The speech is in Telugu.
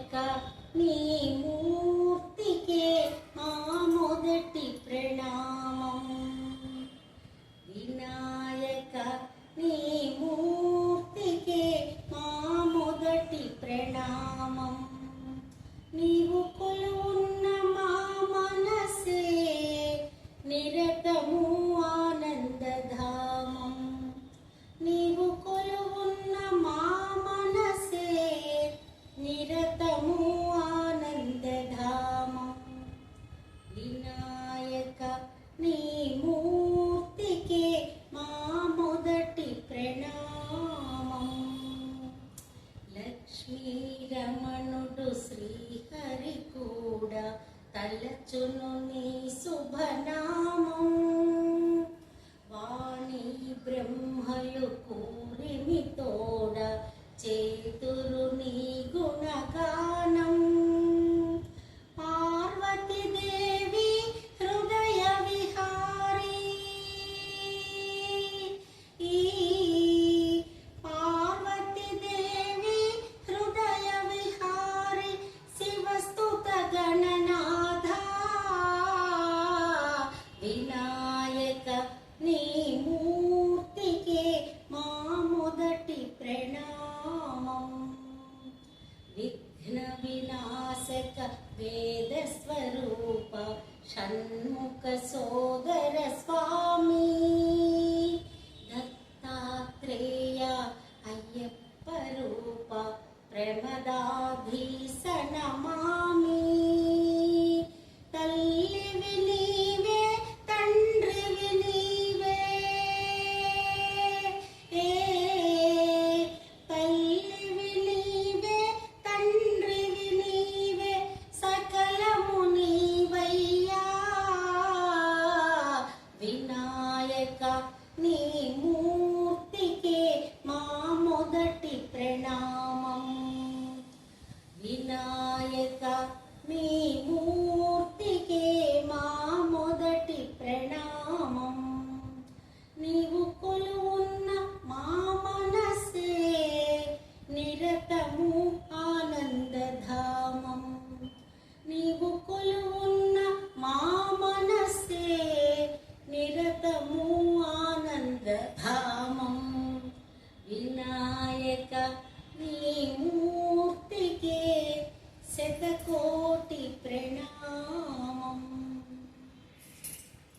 వినాయక నీ మూర్తికే మా మొదటి ప్రణామం. వినాయక నీ మూర్తికే మా మొదటి ప్రణామం. నీవు కొలువున్న మా మనసే నిరతము ఆనందధామం. నీవు కొలువున్న మా మనసే నిరతము ఆనందధామం. వినాయక నీ మూర్తికే మా మొదటి ప్రణామం. లక్ష్మీ రమణుడు శ్రీహరి కూడా తలచును నీ శుభనామం. వాణి బ్రహ్మలు కూరిమి తోడ చేతురు నీ గుణగానం. పార్వతీదేవి హృదయ విహారీ, పార్వతీదేవి హృదయ విహారీ శివస్తుత గణనాథ. వినాయక నీ మూర్తికే మా మొదటి ప్రణామం. విఘ్న వినాశక వేద స్వరూప షణ్ముఖ సోదర స్వామి. దత్తాత్రేయ అయ్యప్ప రూప ప్రమదాధీశ నమామి. తల్లివి నీవే తండ్రివి నీవే, తల్లివి నీవే తండ్రివి నీవే సకలము నీవయ్యా. వినాయక నీ మూర్తికే మా మొదటి ప్రణామం. వినాయక